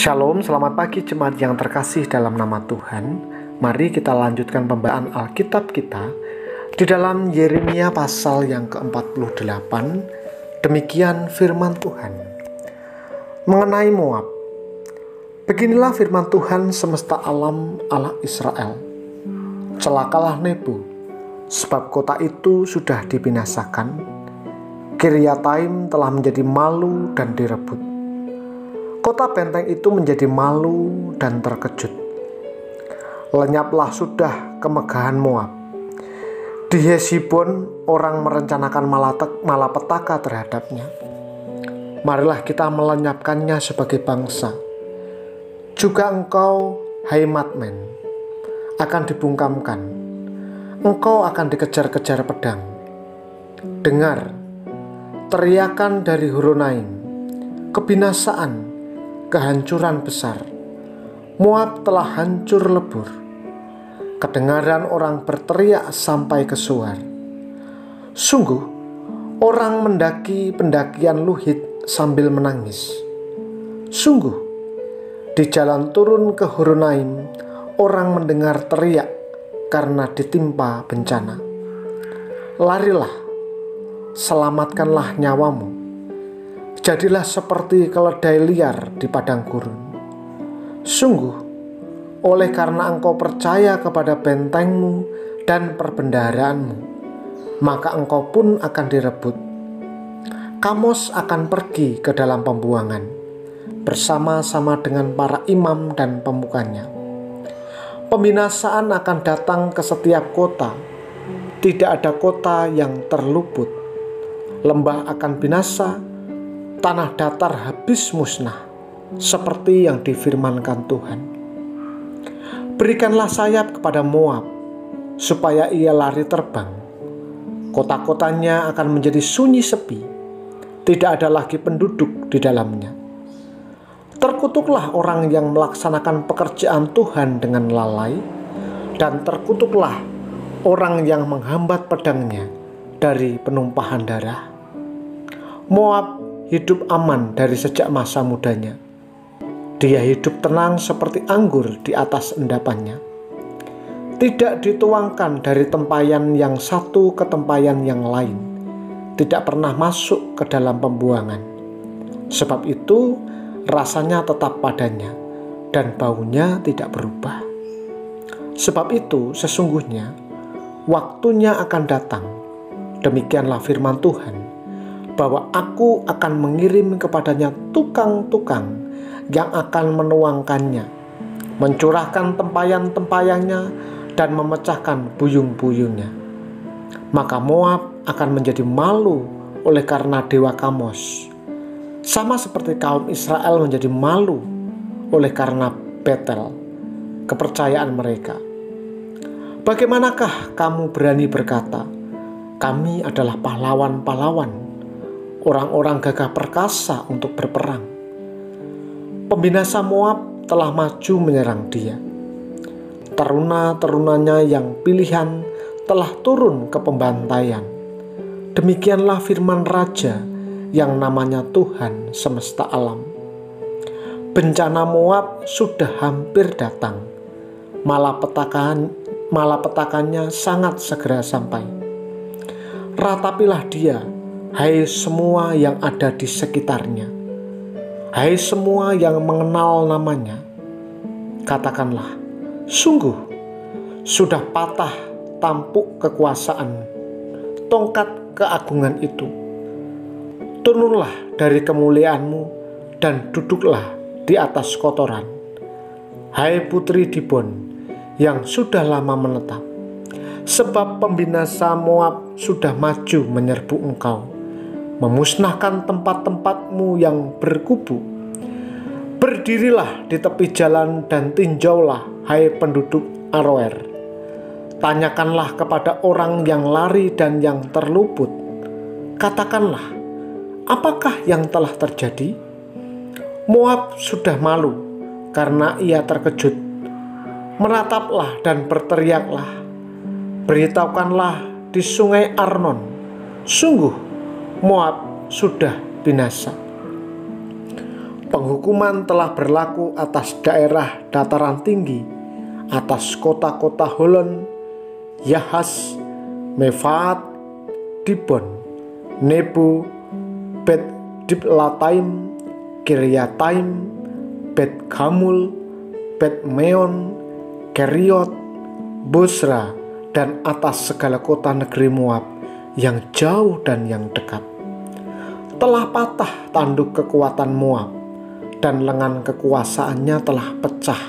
Shalom, selamat pagi jemaat yang terkasih dalam nama Tuhan. Mari kita lanjutkan pembacaan Alkitab kita di dalam Yeremia pasal yang ke-48. Demikian firman Tuhan. Mengenai Moab, beginilah firman Tuhan semesta alam Allah Israel. Celakalah Nebo, sebab kota itu sudah dibinasakan. Kiryataim telah menjadi malu dan direbut. Kota benteng itu menjadi malu dan terkejut. Lenyaplah sudah kemegahan Moab. Di Hesibon orang merencanakan malapetaka terhadapnya. Marilah kita melenyapkannya sebagai bangsa. Juga engkau, hai Madmen, akan dibungkamkan. Engkau akan dikejar-kejar pedang. Dengar, teriakan dari Horonaim, kebinasaan, kehancuran besar. Moab telah hancur lebur. Kedengaran orang berteriak sampai ke Soar. Sungguh, orang mendaki pendakian Luhit sambil menangis. Sungguh, di jalan turun ke Horonaim, orang mendengar teriak karena ditimpa bencana. Larilah, selamatkanlah nyawamu. Jadilah seperti keledai liar di padang gurun. Sungguh, oleh karena engkau percaya kepada bentengmu dan perbendaharaanmu, maka engkau pun akan direbut. Kamos akan pergi ke dalam pembuangan, bersama-sama dengan para imam dan pemukanya. Pembinasaan akan datang ke setiap kota. Tidak ada kota yang terluput. Lembah akan binasa, tanah datar habis musnah, seperti yang difirmankan Tuhan. Berikanlah sayap kepada Moab, supaya ia lari terbang. Kota-kotanya akan menjadi sunyi sepi, tidak ada lagi penduduk di dalamnya. Terkutuklah orang yang melaksanakan pekerjaan Tuhan dengan lalai, dan terkutuklah orang yang menghambat pedangnya dari penumpahan darah. Moab hidup aman dari sejak masa mudanya. Dia hidup tenang seperti anggur di atas endapannya. Tidak dituangkan dari tempayan yang satu ke tempayan yang lain. Tidak pernah masuk ke dalam pembuangan. Sebab itu rasanya tetap padanya dan baunya tidak berubah. Sebab itu sesungguhnya waktunya akan datang. Demikianlah firman Tuhan, bahwa aku akan mengirim kepadanya tukang-tukang yang akan menuangkannya, mencurahkan tempayan-tempayannya, dan memecahkan buyung-buyungnya. Maka Moab akan menjadi malu oleh karena dewa Kamos, sama seperti kaum Israel menjadi malu oleh karena Betel, kepercayaan mereka. Bagaimanakah kamu berani berkata, kami adalah pahlawan-pahlawan, orang-orang gagah perkasa untuk berperang? Pembinasa Moab telah maju menyerang dia. Teruna-terunanya yang pilihan telah turun ke pembantaian. Demikianlah firman Raja yang namanya Tuhan semesta alam. Bencana Moab sudah hampir datang. Malapetakannya sangat segera sampai. Ratapilah dia, hai semua yang ada di sekitarnya, hai semua yang mengenal namanya. Katakanlah, sungguh sudah patah tampuk kekuasaan, tongkat keagungan itu. Turunlah dari kemuliaanmu dan duduklah di atas kotoran, hai putri Dibon yang sudah lama menetap. Sebab pembinasa Moab sudah maju menyerbu engkau, memusnahkan tempat-tempatmu yang berkubu. Berdirilah di tepi jalan dan tinjaulah, hai penduduk Aroer. Tanyakanlah kepada orang yang lari dan yang terluput. Katakanlah, apakah yang telah terjadi? Moab sudah malu karena ia terkejut. Merataplah dan berteriaklah. Beritahukanlah di sungai Arnon, sungguh Moab sudah binasa. penghukuman telah berlaku atas daerah dataran tinggi, atas kota-kota Holon, Yahas, Mefaat, Dibon, Nebo, Bet Diblataim, Kiryataim, Bet Gamul, Bet Meon, Keriot, Bosra, dan atas segala kota negeri Moab yang jauh dan yang dekat. Telah patah tanduk kekuatan Moab, dan lengan kekuasaannya telah pecah.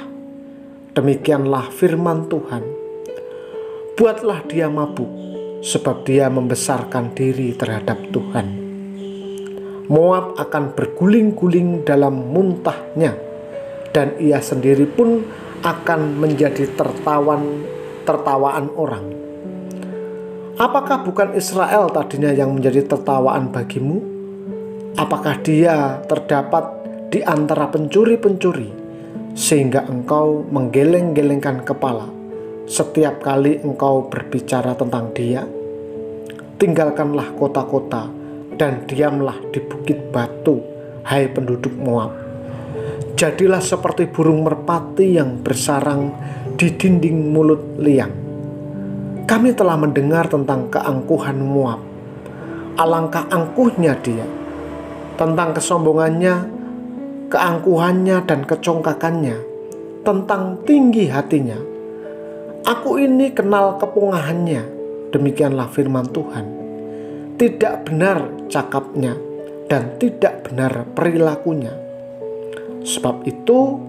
Demikianlah firman Tuhan. Buatlah dia mabuk, sebab dia membesarkan diri terhadap Tuhan. Moab akan berguling-guling dalam muntahnya, dan ia sendiri pun akan menjadi tertawaan orang. Apakah bukan Israel tadinya yang menjadi tertawaan bagimu? Apakah dia terdapat di antara pencuri-pencuri, sehingga engkau menggeleng-gelengkan kepala setiap kali engkau berbicara tentang dia? Tinggalkanlah kota-kota dan diamlah di bukit batu, hai penduduk Moab. Jadilah seperti burung merpati yang bersarang di dinding mulut liang. Kami telah mendengar tentang keangkuhan Moab. Alangkah angkuhnya dia, tentang kesombongannya, keangkuhannya dan kecongkakannya, tentang tinggi hatinya. Aku ini kenal kepungahannya, demikianlah firman Tuhan. Tidak benar cakapnya dan tidak benar perilakunya. Sebab itu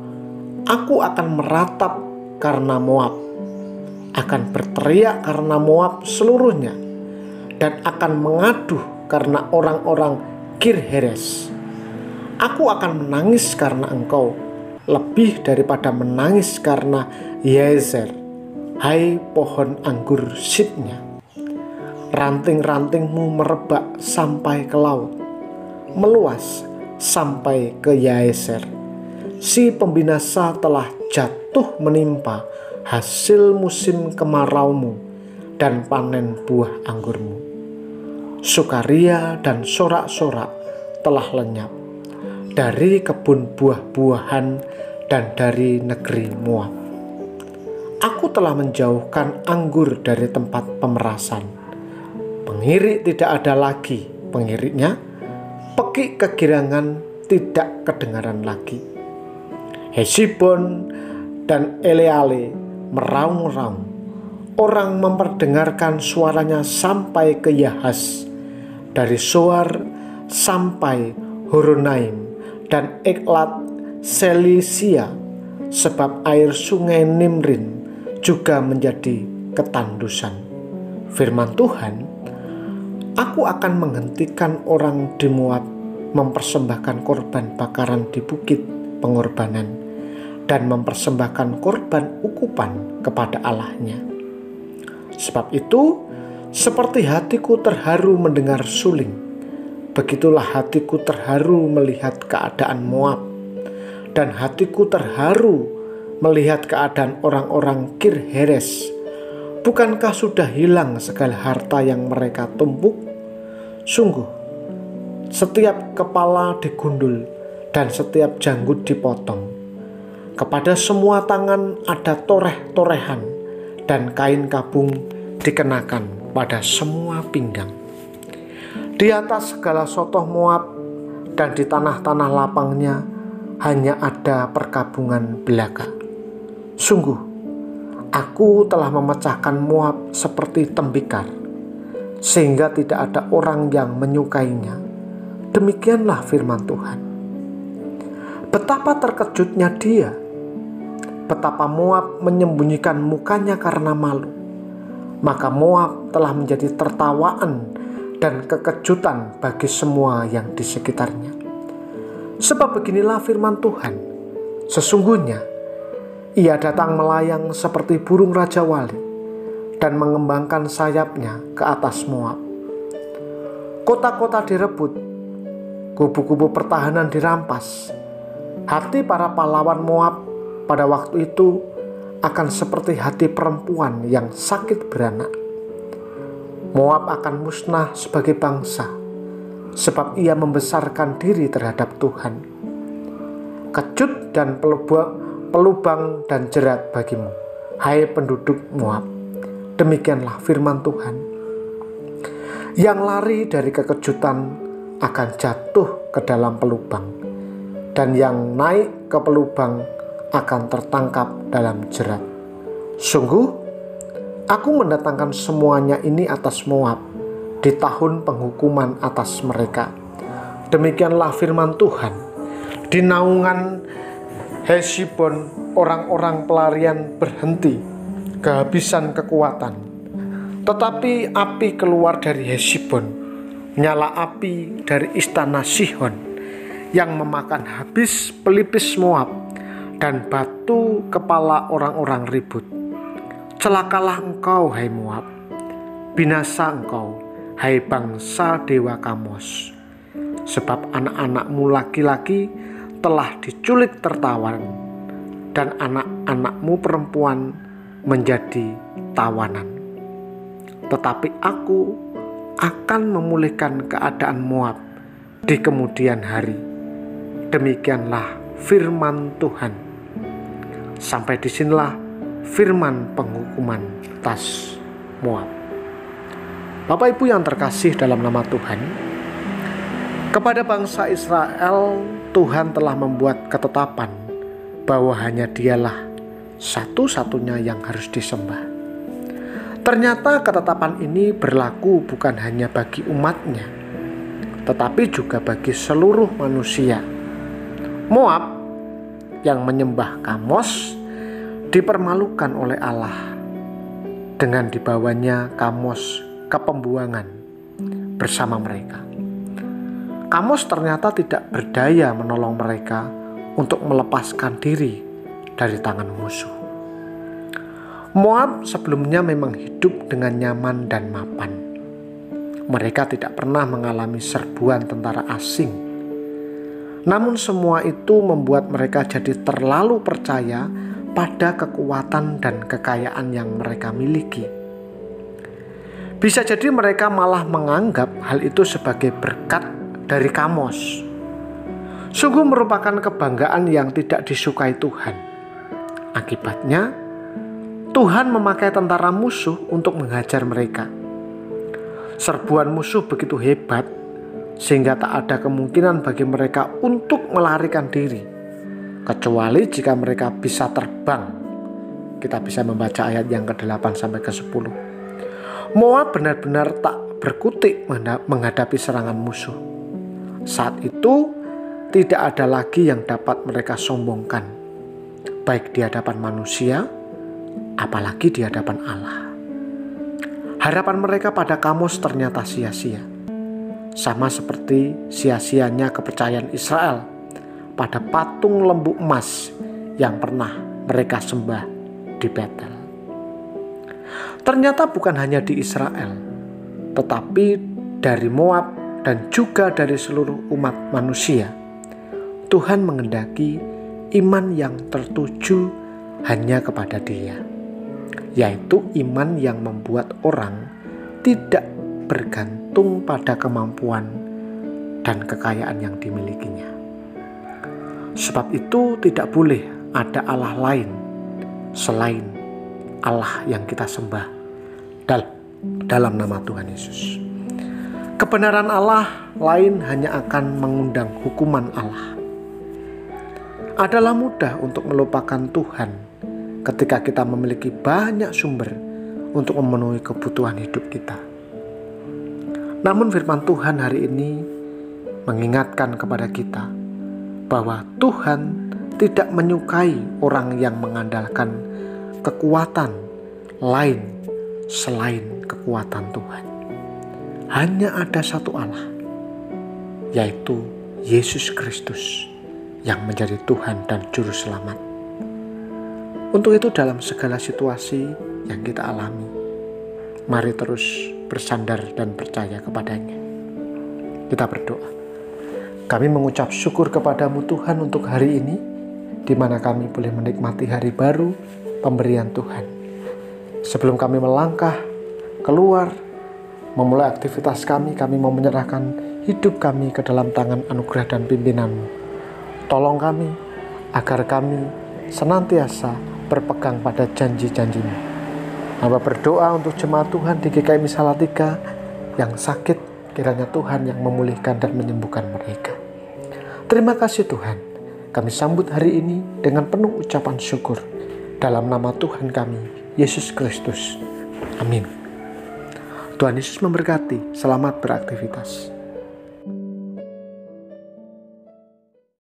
aku akan meratap karena Moab, akan berteriak karena Moab seluruhnya, dan akan mengaduh karena orang-orang Kir-Heres. Aku akan menangis karena engkau, lebih daripada menangis karena Yazer, hai pohon anggur Sibnya. Ranting-rantingmu merebak sampai ke laut, meluas sampai ke Yazer. Si pembinasa telah jatuh menimpa hasil musim kemaraumu dan panen buah anggurmu. Sukaria dan sorak-sorak telah lenyap dari kebun buah-buahan dan dari negeri Moab. Aku telah menjauhkan anggur dari tempat pemerasan. Pengirik tidak ada lagi pengiriknya, pekik kegirangan tidak kedengaran lagi. Hesibon dan Eleale meraung-raung. Orang memperdengarkan suaranya sampai ke Yahas, dari Soar sampai Horonaim dan Eklat Selisia, sebab air sungai Nimrin juga menjadi ketandusan. Firman Tuhan, aku akan menghentikan orang di Moab mempersembahkan korban bakaran di bukit pengorbanan dan mempersembahkan korban ukupan kepada Allahnya. Sebab itu, seperti hatiku terharu mendengar suling, begitulah hatiku terharu melihat keadaan Moab, dan hatiku terharu melihat keadaan orang-orang Kir-Heres. Bukankah sudah hilang segala harta yang mereka tumpuk? Sungguh, setiap kepala digundul dan setiap janggut dipotong. Kepada semua tangan ada toreh-torehan, dan kain kabung dikenakan pada semua pinggang. Di atas segala sotoh Moab dan di tanah-tanah lapangnya hanya ada perkabungan belaka. Sungguh, aku telah memecahkan Moab seperti tembikar, sehingga tidak ada orang yang menyukainya. Demikianlah firman Tuhan. Betapa terkejutnya dia, betapa Moab menyembunyikan mukanya karena malu. Maka Moab telah menjadi tertawaan dan kekejutan bagi semua yang di sekitarnya. Sebab beginilah firman Tuhan, sesungguhnya ia datang melayang seperti burung Raja Wali dan mengembangkan sayapnya ke atas Moab. Kota-kota direbut, kubu-kubu pertahanan dirampas. Hati para pahlawan Moab pada waktu itu akan seperti hati perempuan yang sakit beranak. Moab akan musnah sebagai bangsa, sebab ia membesarkan diri terhadap Tuhan. kejut dan pelubang dan jerat bagimu, hai penduduk Moab. Demikianlah firman Tuhan. Yang lari dari kekejutan akan jatuh ke dalam pelubang, dan yang naik ke pelubang akan tertangkap dalam jerat. Sungguh, aku mendatangkan semuanya ini atas Moab di tahun penghukuman atas mereka. Demikianlah firman Tuhan. Di naungan Hesibon, orang-orang pelarian berhenti, kehabisan kekuatan. Tetapi api keluar dari Hesibon, nyala api dari istana Sihon, yang memakan habis pelipis Moab dan batu kepala orang-orang ribut. Celakalah engkau, hai Moab, binasa engkau, hai bangsa dewa Kamos, sebab anak-anakmu laki-laki telah diculik tertawan, dan anak-anakmu perempuan menjadi tawanan. Tetapi aku akan memulihkan keadaan Moab di kemudian hari. Demikianlah firman Tuhan. Sampai disinilah firman penghukuman atas Moab. Bapak Ibu yang terkasih dalam nama Tuhan, kepada bangsa Israel Tuhan telah membuat ketetapan bahwa hanya Dialah satu-satunya yang harus disembah. Ternyata ketetapan ini berlaku bukan hanya bagi umatnya, tetapi juga bagi seluruh manusia. Moab yang menyembah Kamos dipermalukan oleh Allah dengan dibawanya Kamos ke pembuangan bersama mereka. Kamos ternyata tidak berdaya menolong mereka untuk melepaskan diri dari tangan musuh. Moab sebelumnya memang hidup dengan nyaman dan mapan. Mereka tidak pernah mengalami serbuan tentara asing. Namun semua itu membuat mereka jadi terlalu percaya pada kekuatan dan kekayaan yang mereka miliki. Bisa jadi mereka malah menganggap hal itu sebagai berkat dari Kamos. Sungguh merupakan kebanggaan yang tidak disukai Tuhan. Akibatnya, Tuhan memakai tentara musuh untuk menghajar mereka. Serbuan musuh begitu hebat sehingga tak ada kemungkinan bagi mereka untuk melarikan diri, kecuali jika mereka bisa terbang. Kita bisa membaca ayat yang ke-8 sampai ke-10. Moab benar-benar tak berkutik menghadapi serangan musuh. Saat itu tidak ada lagi yang dapat mereka sombongkan, baik di hadapan manusia, apalagi di hadapan Allah. Harapan mereka pada Kamos ternyata sia-sia, sama seperti sia-sianya kepercayaan Israel pada patung lembu emas yang pernah mereka sembah di Betel. Ternyata bukan hanya di Israel, tetapi dari Moab dan juga dari seluruh umat manusia, Tuhan menghendaki iman yang tertuju hanya kepada Dia, yaitu iman yang membuat orang tidak bergantung pada kemampuan dan kekayaan yang dimilikinya. Sebab itu tidak boleh ada Allah lain selain Allah yang kita sembah dalam nama Tuhan Yesus. Kebenaran Allah lain hanya akan mengundang hukuman Allah. Adalah mudah untuk melupakan Tuhan ketika kita memiliki banyak sumber untuk memenuhi kebutuhan hidup kita. Namun firman Tuhan hari ini mengingatkan kepada kita bahwa Tuhan tidak menyukai orang yang mengandalkan kekuatan lain selain kekuatan Tuhan. Hanya ada satu Allah, yaitu Yesus Kristus yang menjadi Tuhan dan Juru Selamat. Untuk itu dalam segala situasi yang kita alami, mari terus bersandar dan percaya kepadanya. Kita berdoa. Kami mengucap syukur kepadamu Tuhan untuk hari ini, di mana kami boleh menikmati hari baru pemberian Tuhan. Sebelum kami melangkah keluar, memulai aktivitas kami mau menyerahkan hidup kami ke dalam tangan anugerah dan pimpinan-Mu. Tolong kami agar kami senantiasa berpegang pada janji-janji-Mu. Hamba berdoa untuk jemaat Tuhan di GKI Salatiga yang sakit, kiranya Tuhan yang memulihkan dan menyembuhkan mereka. Terima kasih Tuhan, kami sambut hari ini dengan penuh ucapan syukur. Dalam nama Tuhan kami, Yesus Kristus. Amin. Tuhan Yesus memberkati. Selamat beraktivitas.